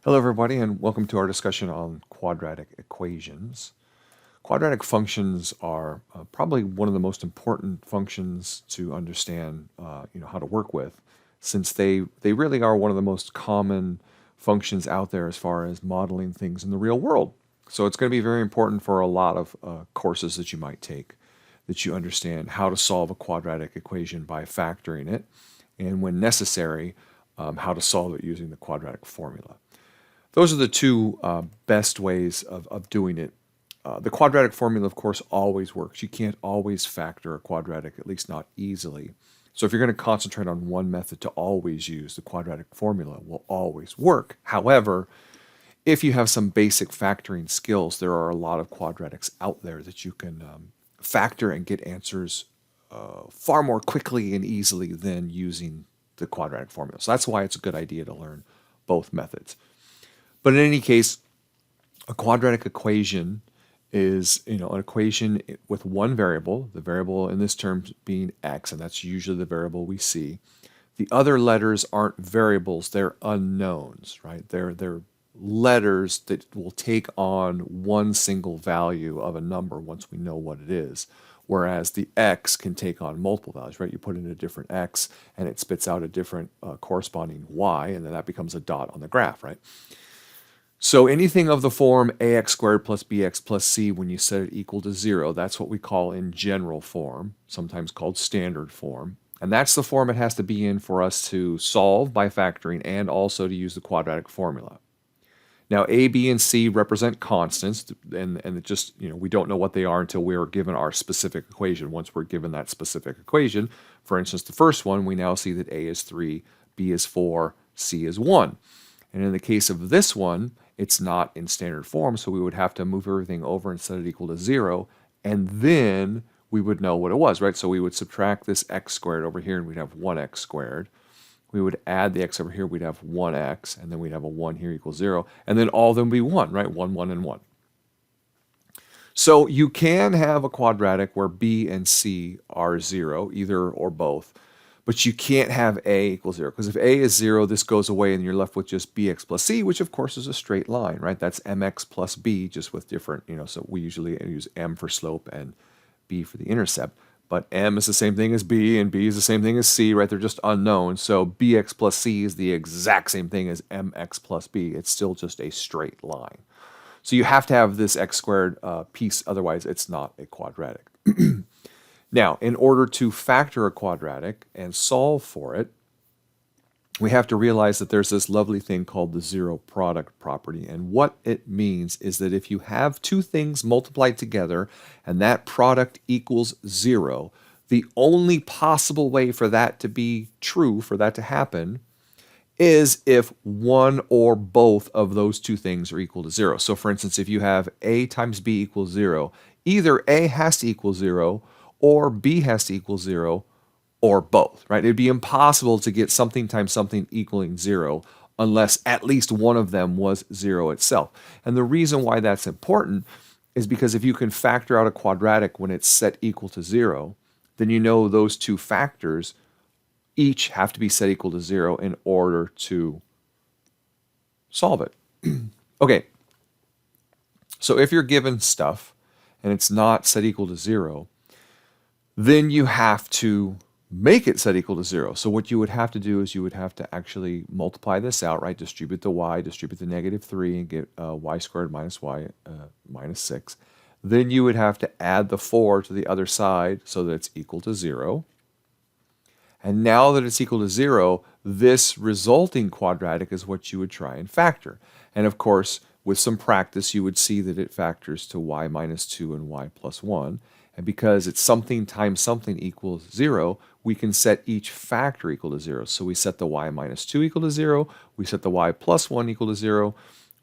Hello, everybody, and welcome to our discussion on quadratic equations. Quadratic functions are probably one of the most important functions to understand, how to work with, since they really are one of the most common functions out there as far as modeling things in the real world. So it's going to be very important for a lot of courses that you might take, that you understand how to solve a quadratic equation by factoring it, and when necessary, how to solve it using the quadratic formula. Those are the two best ways of doing it. The quadratic formula, of course, always works. You can't always factor a quadratic, at least not easily. So if you're going to concentrate on one method to always use, the quadratic formula will always work. However, if you have some basic factoring skills, there are a lot of quadratics out there that you can factor and get answers far more quickly and easily than using the quadratic formula. So that's why it's a good idea to learn both methods. But in any case, a quadratic equation is, an equation with one variable, the variable in this term being x, and that's usually the variable we see. The other letters aren't variables, they're unknowns, right? They're letters that will take on one single value of a number once we know what it is. Whereas the x can take on multiple values, right? You put in a different x and it spits out a different corresponding y, and then that becomes a dot on the graph, right? So anything of the form ax squared plus bx plus c, when you set it equal to 0, that's what we call in general form, sometimes called standard form. And that's the form it has to be in for us to solve by factoring and also to use the quadratic formula. Now, a, b, and c represent constants, and it just, we don't know what they are until we are given our specific equation. Once we're given that specific equation, for instance, the first one, we now see that a is 3, b is 4, c is 1. And in the case of this one, it's not in standard form, so we would have to move everything over and set it equal to 0, and then we would know what it was, right? So we would subtract this x squared over here, and we'd have 1x squared. We would add the x over here, we'd have 1x, and then we'd have a 1 here equals 0, and then all of them would be 1, right? 1, 1, and 1. So you can have a quadratic where b and c are 0, either or both. But you can't have a equals 0, because if a is 0, this goes away and you're left with just bx plus c, which of course is a straight line, right? That's mx plus b, just with different, so we usually use m for slope and b for the intercept. But m is the same thing as b, and b is the same thing as c, right? They're just unknown. So bx plus c is the exact same thing as mx plus b. It's still just a straight line. So you have to have this x squared piece, otherwise it's not a quadratic. Now, in order to factor a quadratic and solve for it, we have to realize that there's this lovely thing called the zero product property. And what it means is that if you have two things multiplied together and that product equals 0, the only possible way for that to be true, for that to happen, is if one or both of those two things are equal to 0. So for instance, if you have a times b equals 0, either a has to equal 0 or b has to equal 0, or both, right? It'd be impossible to get something times something equaling 0 unless at least one of them was 0 itself. And the reason why that's important is because if you can factor out a quadratic when it's set equal to 0, then you know those two factors each have to be set equal to 0 in order to solve it. Okay, so if you're given stuff and it's not set equal to 0, then you have to make it set equal to 0. So what you would have to do is you would have to actually multiply this out, right? Distribute the y, distribute the negative 3, and get y squared minus y minus 6. Then you would have to add the 4 to the other side so that it's equal to 0. And now that it's equal to 0, this resulting quadratic is what you would try and factor. And of course, with some practice, you would see that it factors to y minus 2 and y plus 1. And because it's something times something equals 0, we can set each factor equal to 0. So we set the y minus 2 equal to 0. We set the y plus 1 equal to 0.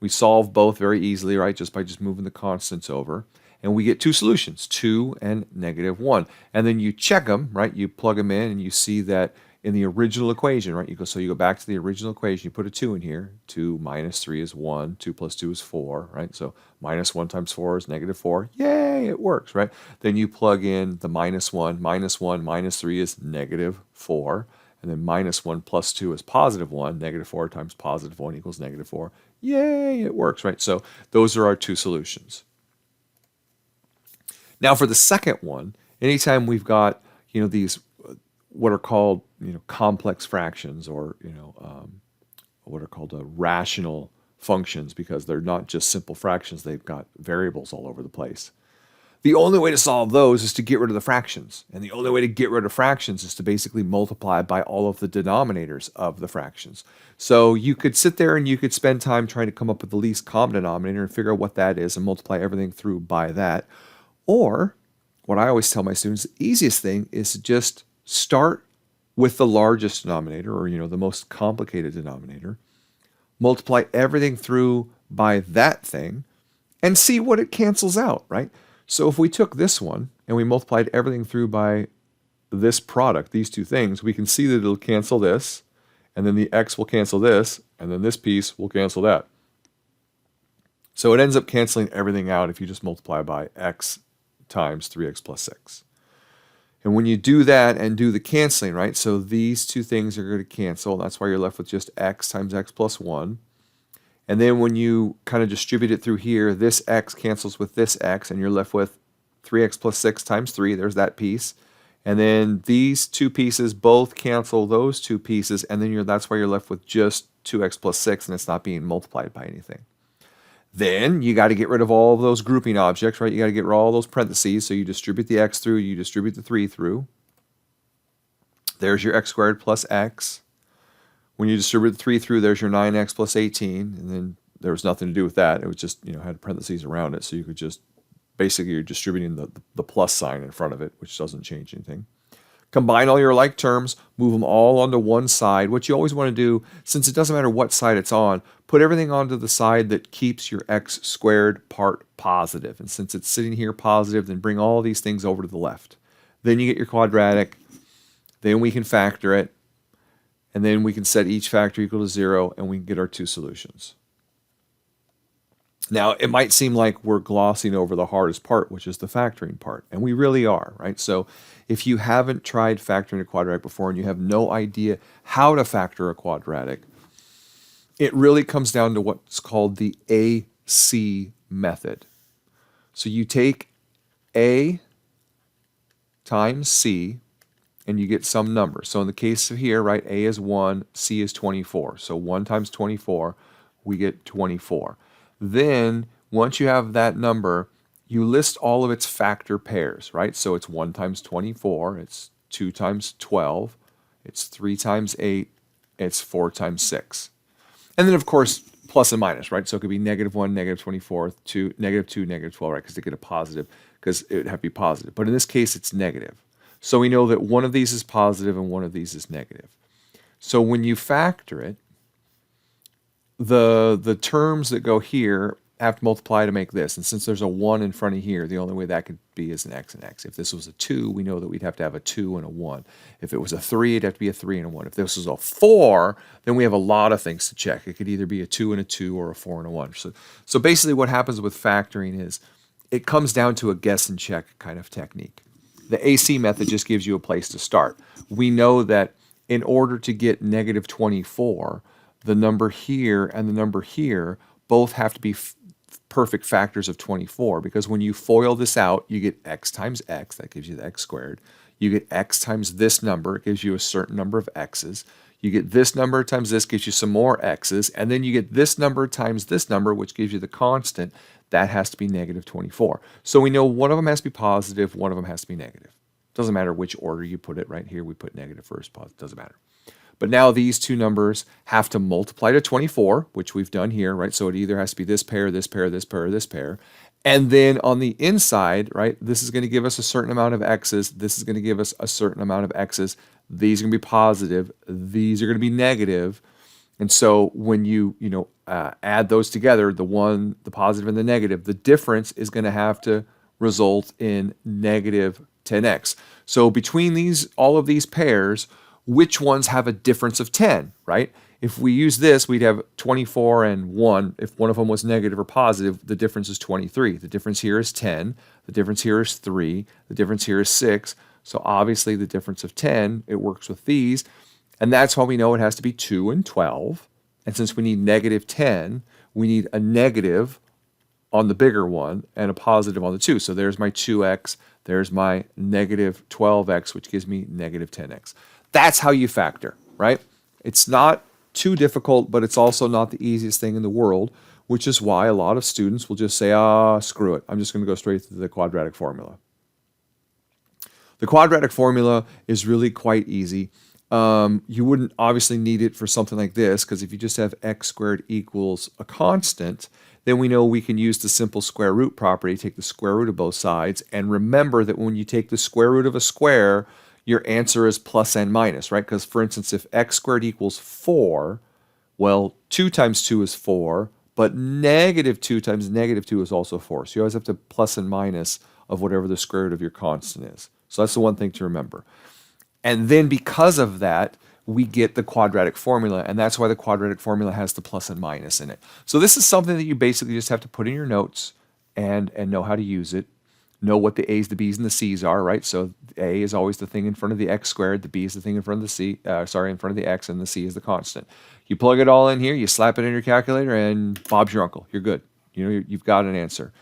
We solve both very easily, right, just by moving the constants over. And we get two solutions, 2 and negative 1. And then you check them, right? You plug them in and you see that in the original equation, right? So you go back to the original equation, you put a 2 in here. 2 minus 3 is 1. 2 plus 2 is 4, right? So minus 1 times 4 is negative 4. Yay, it works, right? Then you plug in the minus 1. Minus 1 minus 3 is negative 4. and then minus 1 plus 2 is positive 1. Negative 4 times positive 1 equals negative 4. Yay, it works, right? So those are our two solutions. Now for the second one, anytime we've got, these what are called, complex fractions, or, what are called rational functions, because they're not just simple fractions, they've got variables all over the place. The only way to solve those is to get rid of the fractions. And the only way to get rid of fractions is to basically multiply by all of the denominators of the fractions. So you could sit there and you could spend time trying to come up with the least common denominator and figure out what that is and multiply everything through by that. Or, what I always tell my students, the easiest thing is to just start with the largest denominator, or the most complicated denominator, multiply everything through by that thing, and see what it cancels out, right? So if we took this one and we multiplied everything through by this product, these two things, we can see that it'll cancel this, and then the x will cancel this, and then this piece will cancel that. So it ends up canceling everything out if you just multiply by x times 3x plus 6. And when you do that and do the canceling, right, so these two things are going to cancel. That's why you're left with just x times x plus 1. And then when you kind of distribute it through here, this x cancels with this x, and you're left with 3x plus 6 times 3. There's that piece. And then these two pieces both cancel those two pieces, and then that's why you're left with just 2x plus 6, and it's not being multiplied by anything. Then you got to get rid of all of those grouping objects, right? You got to get rid of all those parentheses. So you distribute the x through, you distribute the 3 through. There's your x squared plus x. When you distribute the 3 through, there's your 9x plus 18, and then there was nothing to do with that. It was just, had parentheses around it, so you could just, basically you're distributing the plus sign in front of it, which doesn't change anything. Combine all your like terms, move them all onto one side. What you always want to do, since it doesn't matter what side it's on, put everything onto the side that keeps your x squared part positive. And since it's sitting here positive, then bring all these things over to the left. Then you get your quadratic. Then we can factor it. And then we can set each factor equal to 0, and we can get our two solutions. Now, it might seem like we're glossing over the hardest part, which is the factoring part, and we really are, right? So if you haven't tried factoring a quadratic before and you have no idea how to factor a quadratic, it really comes down to what's called the AC method. So you take A times C, and you get some number. So in the case of here, right, A is 1, C is 24. So 1 times 24, we get 24. Then, once you have that number, you list all of its factor pairs, right? So it's 1 times 24, it's 2 times 12, it's 3 times 8, it's 4 times 6. And then, of course, plus and minus, right? So it could be negative 1, negative 24, 2, negative 2, negative 12, right? Because they get a positive, because it would have to be positive. But in this case, it's negative. So we know that one of these is positive and one of these is negative. So when you factor it, the terms that go here have to multiply to make this. And since there's a 1 in front of here, the only way that could be is an x and x. If this was a 2, we know that we'd have to have a 2 and a 1. If it was a 3, it'd have to be a 3 and a 1. If this was a 4, then we have a lot of things to check. It could either be a 2 and a 2 or a 4 and a 1. So basically what happens with factoring is it comes down to a guess and check kind of technique. The AC method just gives you a place to start. We know that in order to get negative 24, the number here and the number here both have to be perfect factors of 24, because when you FOIL this out, you get x times x, that gives you the x squared. You get x times this number, it gives you a certain number of x's. You get this number times this, gives you some more x's. And then you get this number times this number, which gives you the constant. That has to be negative 24. So we know one of them has to be positive, one of them has to be negative. Doesn't matter which order you put it. Right here we put negative first, positive, doesn't matter. But now these two numbers have to multiply to 24, which we've done here, right? So it either has to be this pair, this pair, this pair, or this pair. And then on the inside, right, this is going to give us a certain amount of x's. This is going to give us a certain amount of x's. These are going to be positive. These are going to be negative. And so when you add those together, the positive and the negative, the difference is going to have to result in negative 10x. So between all of these pairs, which ones have a difference of 10, right? If we use this, we'd have 24 and 1. If one of them was negative or positive, the difference is 23. The difference here is 10. The difference here is 3. The difference here is 6. So obviously the difference of 10, it works with these. And that's why we know it has to be 2 and 12. And since we need negative 10, we need a negative on the bigger one and a positive on the 2. So there's my 2x, there's my negative 12x, which gives me negative 10x. That's how you factor, right? It's not too difficult, but it's also not the easiest thing in the world, which is why a lot of students will just say, screw it. I'm just going to go straight to the quadratic formula. The quadratic formula is really quite easy. You wouldn't obviously need it for something like this, because if you just have x squared equals a constant, then we know we can use the simple square root property, take the square root of both sides, and remember that when you take the square root of a square, your answer is plus and minus, right? Because, for instance, if x squared equals 4, well, 2 times 2 is 4, but negative 2 times negative 2 is also 4. So you always have to plus and minus of whatever the square root of your constant is. So that's the one thing to remember. And then because of that, we get the quadratic formula, and that's why the quadratic formula has the plus and minus in it. So this is something that you basically just have to put in your notes and know how to use it. Know what the a's, the b's, and the c's are, right? So a is always the thing in front of the x squared, the b is the thing in front of the in front of the x, and the c is the constant. You plug it all in here, you slap it in your calculator, and Bob's your uncle. You're good. You know, you've got an answer.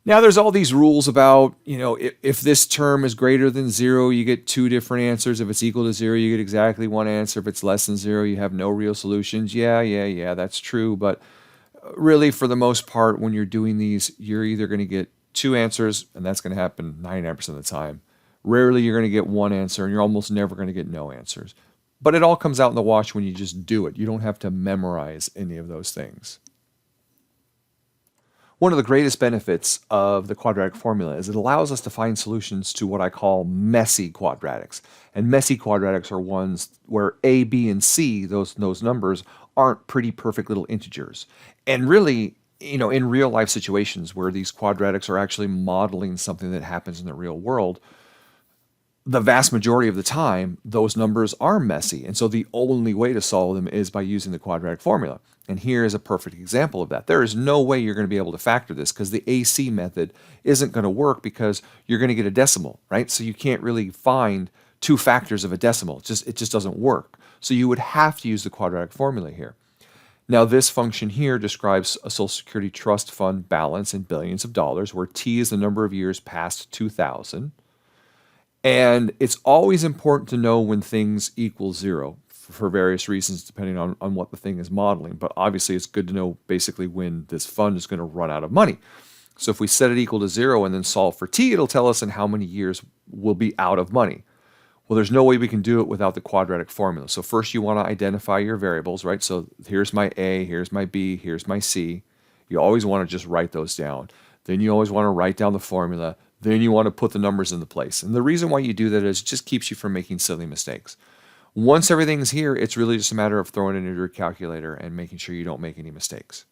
Now there's all these rules about, if this term is greater than 0, you get 2 different answers. If it's equal to 0, you get exactly 1 answer. If it's less than 0, you have no real solutions. Yeah, that's true. But really, for the most part, when you're doing these, you're either going to get 2 answers, and that's going to happen 99% of the time. Rarely you're going to get 1 answer, and you're almost never going to get no answers. But it all comes out in the wash when you just do it. You don't have to memorize any of those things. One of the greatest benefits of the quadratic formula is it allows us to find solutions to what I call messy quadratics. And messy quadratics are ones where a, b, and c, those numbers, aren't pretty perfect little integers. And really, in real life situations where these quadratics are actually modeling something that happens in the real world, the vast majority of the time, those numbers are messy. And so the only way to solve them is by using the quadratic formula. And here is a perfect example of that. There is no way you're going to be able to factor this because the AC method isn't going to work because you're going to get a decimal, right? So you can't really find 2 factors of a decimal. It just doesn't work. So you would have to use the quadratic formula here. Now this function here describes a Social Security Trust Fund balance in billions of dollars, where T is the number of years past 2000. And it's always important to know when things equal 0 for various reasons, depending on what the thing is modeling. But obviously, it's good to know basically when this fund is going to run out of money. So if we set it equal to 0 and then solve for t, it'll tell us in how many years we'll be out of money. Well, there's no way we can do it without the quadratic formula. So first you want to identify your variables, right? So here's my a, here's my b, here's my c. You always want to just write those down. Then you always want to write down the formula. Then you want to put the numbers into place. And the reason why you do that is it just keeps you from making silly mistakes. Once everything's here, it's really just a matter of throwing it into your calculator and making sure you don't make any mistakes.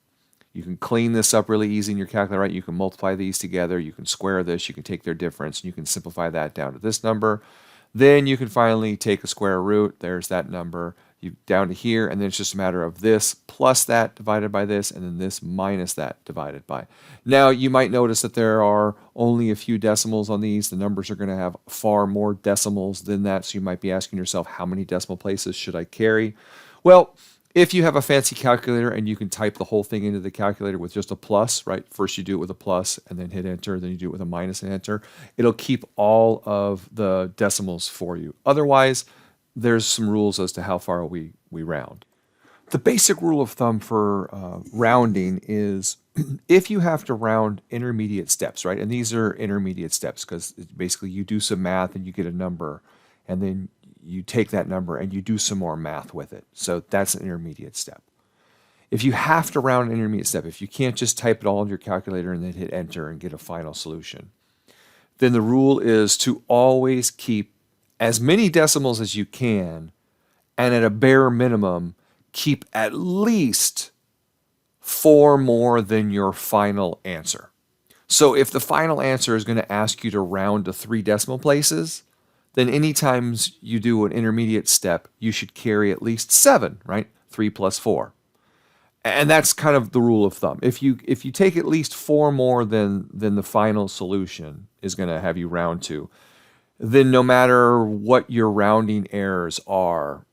You can clean this up really easy in your calculator, right? You can multiply these together, you can square this, you can take their difference, and you can simplify that down to this number. Then you can finally take a square root, there's that number, down to here, and then it's just a matter of this plus that divided by this, and then this minus that divided by. Now, you might notice that there are only a few decimals on these. The numbers are going to have far more decimals than that, so you might be asking yourself, how many decimal places should I carry? Well, if you have a fancy calculator and you can type the whole thing into the calculator with just a plus, right? First you do it with a plus and then hit enter, then you do it with a minus and enter. It'll keep all of the decimals for you. Otherwise, there's some rules as to how far we round. The basic rule of thumb for rounding is if you have to round intermediate steps, right? And these are intermediate steps because basically you do some math and you get a number, and then you take that number and you do some more math with it. So that's an intermediate step. If you have to round an intermediate step, if you can't just type it all into your calculator and then hit enter and get a final solution, then the rule is to always keep as many decimals as you can, and at a bare minimum, keep at least 4 more than your final answer. So if the final answer is going to ask you to round to 3 decimal places, then anytime you do an intermediate step, you should carry at least 7, right? 3 plus 4. And that's kind of the rule of thumb. If you take at least 4 more than the final solution is going to have you round to, then no matter what your rounding errors are,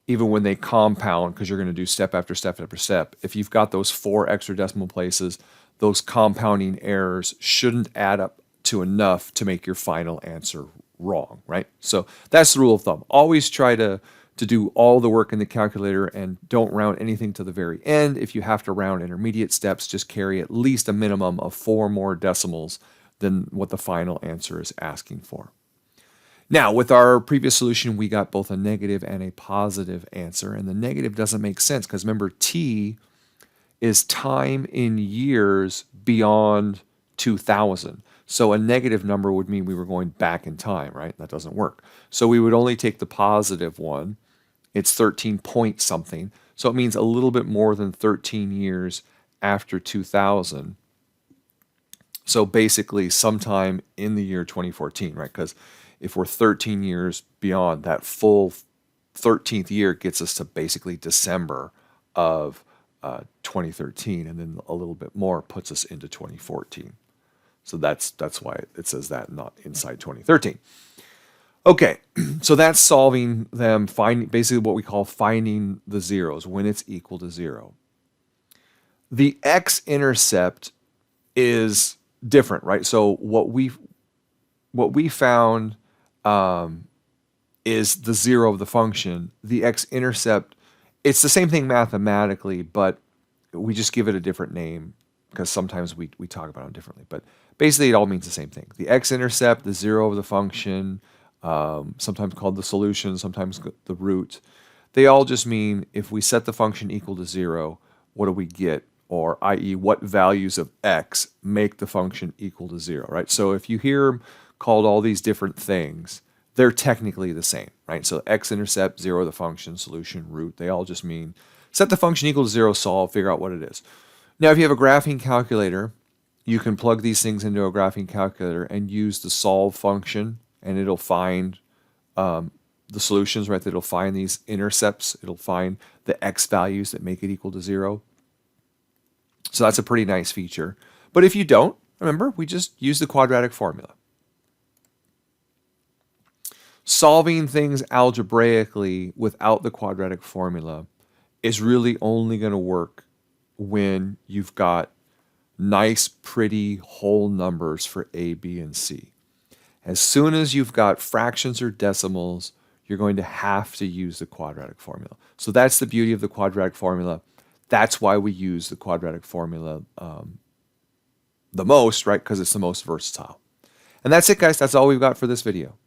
even when they compound, because you're going to do step after step after step, if you've got those 4 extra decimal places, those compounding errors shouldn't add up to enough to make your final answer wrong, right? So that's the rule of thumb. Always try to do all the work in the calculator and don't round anything to the very end. If you have to round intermediate steps, just carry at least a minimum of 4 more decimals than what the final answer is asking for. Now, with our previous solution, we got both a negative and a positive answer, and the negative doesn't make sense because remember, t is time in years beyond 2000. So a negative number would mean we were going back in time, right? That doesn't work. So we would only take the positive one. It's 13 point something. So it means a little bit more than 13 years after 2000. So basically sometime in the year 2014, right? Because if we're 13 years beyond, that full 13th year gets us to basically December of 2013, and then a little bit more puts us into 2014. So that's why it says that, not inside 2013. Okay, so that's solving them, finding basically what we call finding the zeros when it's equal to 0. The x-intercept is different, right? So what we found is the 0 of the function. The x-intercept, it's the same thing mathematically, but we just give it a different name because sometimes we talk about them differently. But basically, it all means the same thing. The x-intercept, the 0 of the function, sometimes called the solution, sometimes the root, they all just mean if we set the function equal to 0, what do we get? Or i.e., what values of x make the function equal to 0, right? So if you hear called all these different things, they're technically the same, right? So x-intercept, 0 of the function, solution, root, they all just mean set the function equal to 0, solve, figure out what it is. Now, if you have a graphing calculator, you can plug these things into a graphing calculator and use the solve function, and it'll find the solutions, right? It'll find these intercepts. It'll find the x values that make it equal to 0. So that's a pretty nice feature. But if you don't, remember, we just use the quadratic formula. Solving things algebraically without the quadratic formula is really only going to work when you've got nice, pretty whole numbers for A, B, and C. As soon as you've got fractions or decimals, you're going to have to use the quadratic formula. So that's the beauty of the quadratic formula. That's why we use the quadratic formula the most, right? Because it's the most versatile. And that's it, guys. That's all we've got for this video.